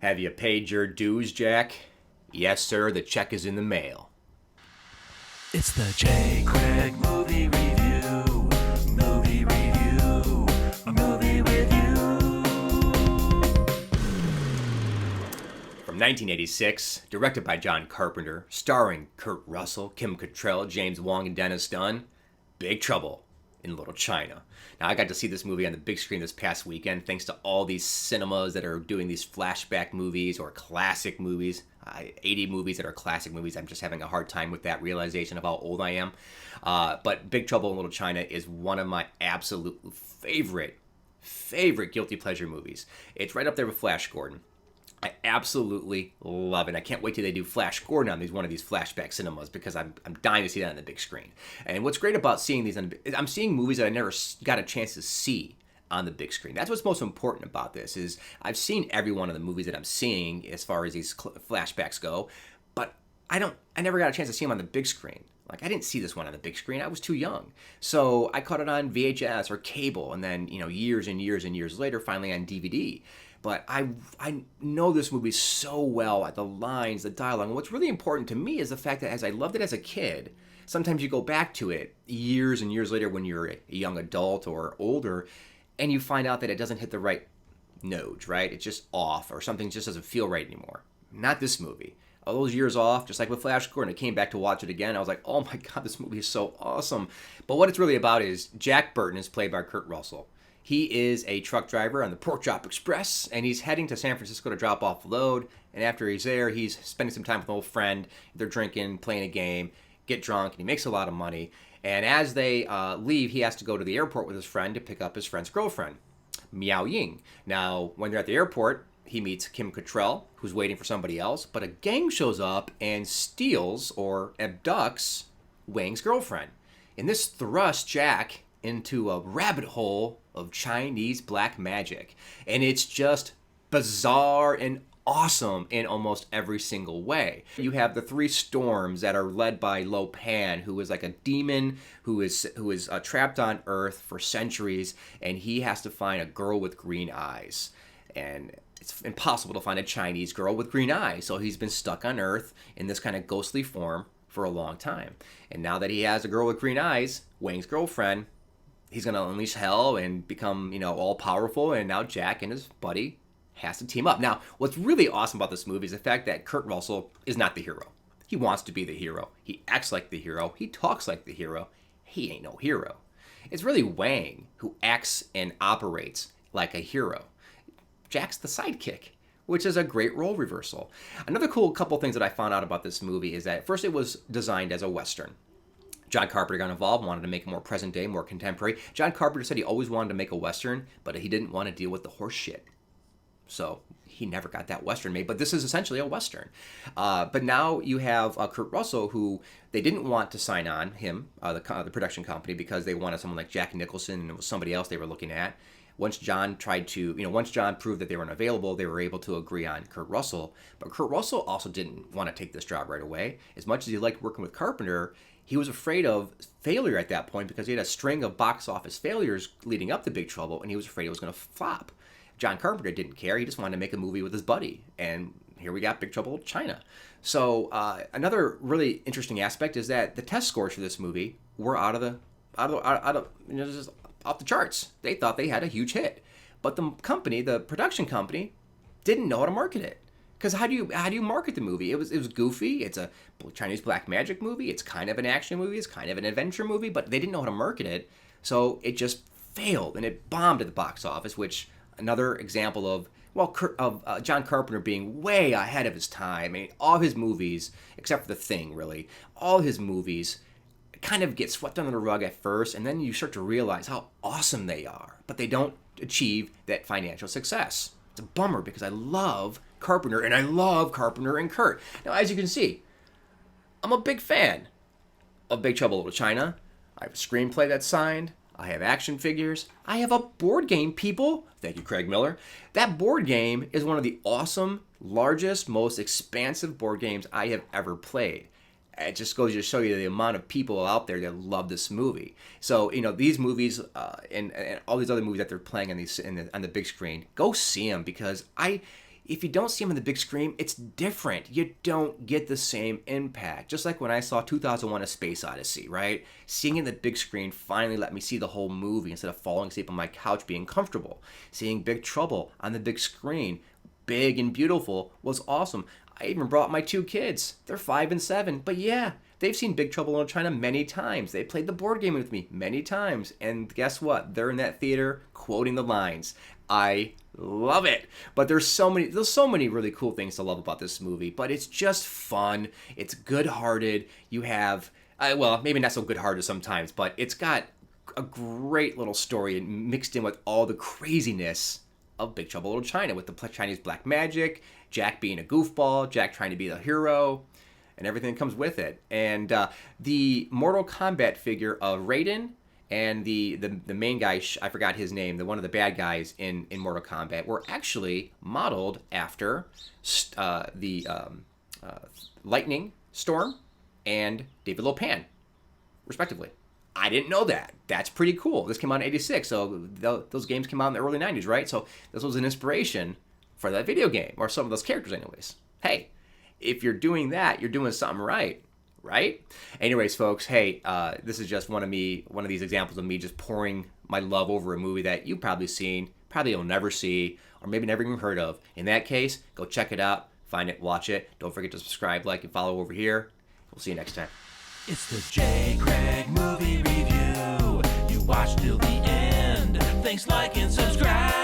Have you paid your dues, Jack? Yes, sir, the check is in the mail. It's the J. Craig Movie Review. Movie Review. Movie Review. From 1986, directed by John Carpenter, starring Kurt Russell, Kim Cattrall, James Wong, and Dennis Dunn, Big Trouble in Little China. Now, I got to see this movie on the big screen this past weekend thanks to all these cinemas that are doing these flashback movies or classic movies. 80 movies that are classic movies. I'm just having a hard time with that realization of how old I am. But Big Trouble in Little China is one of my absolute favorite guilty pleasure movies. It's right up there with Flash Gordon. I absolutely love it. I can't wait till they do Flash Gordon on one of these flashback cinemas because I'm dying to see that on the big screen. And what's great about seeing these, I'm seeing movies that I never got a chance to see on the big screen. That's what's most important about this is I've seen every one of the movies that I'm seeing as far as these flashbacks go, but I never got a chance to see them on the big screen. Like, I didn't see this one on the big screen. I was too young. So I caught it on VHS or cable, and then, years and years and years later, finally on DVD. But I know this movie so well, at the lines, the dialogue. And what's really important to me is the fact that as I loved it as a kid, sometimes you go back to it years and years later when you're a young adult or older, and you find out that it doesn't hit the right notes, right? It's just off, or something just doesn't feel right anymore. Not this movie. All those years off, just like with Flash Gordon, I came back to watch it again. I was like, oh my God, this movie is so awesome. But what it's really about is Jack Burton is played by Kurt Russell. He is a truck driver on the Pork Chop Express, and he's heading to San Francisco to drop off a load. And after he's there, he's spending some time with an old friend. They're drinking, playing a game, get drunk, and he makes a lot of money. And as they leave, he has to go to the airport with his friend to pick up his friend's girlfriend, Miao Ying. Now, when they're at the airport, he meets Kim Cattrall, who's waiting for somebody else, but a gang shows up and steals or abducts Wang's girlfriend. And this thrusts Jack into a rabbit hole of Chinese black magic. And it's just bizarre and awesome in almost every single way. You have the three storms that are led by Lo Pan, who is like a demon who is trapped on Earth for centuries, and he has to find a girl with green eyes. And it's impossible to find a Chinese girl with green eyes, so he's been stuck on Earth in this kind of ghostly form for a long time. And now that he has a girl with green eyes, Wang's girlfriend, he's going to unleash hell and become, all powerful, and now Jack and his buddy has to team up. Now, what's really awesome about this movie is the fact that Kurt Russell is not the hero. He wants to be the hero. He acts like the hero. He talks like the hero. He ain't no hero. It's really Wang who acts and operates like a hero. Jack's the sidekick, which is a great role reversal. Another cool couple things that I found out about this movie is that first it was designed as a Western. John Carpenter got involved, wanted to make it more present day, more contemporary. John Carpenter said he always wanted to make a Western, but he didn't want to deal with the horse shit. So he never got that Western made, but this is essentially a Western. But now you have Kurt Russell, who they didn't want to sign on him, the production company, because they wanted someone like Jack Nicholson, and it was somebody else they were looking at. Once John proved that they weren't available, they were able to agree on Kurt Russell. But Kurt Russell also didn't want to take this job right away. As much as he liked working with Carpenter, he was afraid of failure at that point because he had a string of box office failures leading up to Big Trouble, and he was afraid it was going to flop. John Carpenter didn't care. He just wanted to make a movie with his buddy. And here we got Big Trouble in China. So another really interesting aspect is that the test scores for this movie were just off the charts. They thought they had a huge hit. But the production company, didn't know how to market it. Because how do you market the movie? It was goofy. It's a Chinese black magic movie. It's kind of an action movie. It's kind of an adventure movie. But they didn't know how to market it, so it just failed and it bombed at the box office. Which another example of John Carpenter being way ahead of his time. I mean, all his movies, except for The Thing, really, all his movies kind of get swept under the rug at first, and then you start to realize how awesome they are. But they don't achieve that financial success. It's a bummer because I love Carpenter, and I love Carpenter and Kurt. Now, as you can see, I'm a big fan of Big Trouble in Little China. I have a screenplay that's signed. I have action figures. I have a board game, people. Thank you, Craig Miller. That board game is one of the awesome, largest, most expansive board games I have ever played. It just goes to show you the amount of people out there that love this movie. So, these movies and all these other movies that they're playing on the big screen, go see them because if you don't see them on the big screen, it's different. You don't get the same impact. Just like when I saw 2001: A Space Odyssey, right? Seeing it in the big screen finally let me see the whole movie instead of falling asleep on my couch being comfortable. Seeing Big Trouble on the big screen, big and beautiful, was awesome. I even brought my 2 kids. They're 5 and 7, but yeah, they've seen Big Trouble in Little China many times. They played the board game with me many times. And guess what? They're in that theater quoting the lines. I love it. But there's so many really cool things to love about this movie. But it's just fun. It's good-hearted. You have, well, maybe not so good-hearted sometimes, but it's got a great little story mixed in with all the craziness of Big Trouble in Little China with the Chinese black magic, Jack being a goofball, Jack trying to be the hero, and everything that comes with it. And the Mortal Kombat figure of Raiden and the main guy, I forgot his name, one of the bad guys in Mortal Kombat, were actually modeled after the Lightning Storm and David Lopan, respectively. I didn't know that. That's pretty cool. This came out in 86, so those games came out in the early 90s, right? So this was an inspiration for that video game, or some of those characters anyways. Hey, if you're doing that, you're doing something right? Anyways, folks, hey, this is just one of these examples of me just pouring my love over a movie that you've probably seen, probably you'll never see, or maybe never even heard of. In that case, go check it out, find it, watch it. Don't forget to subscribe, like, and follow over here. We'll see you next time. It's the J. Craig Movie Review. You watch till the end. Thanks, like, and subscribe.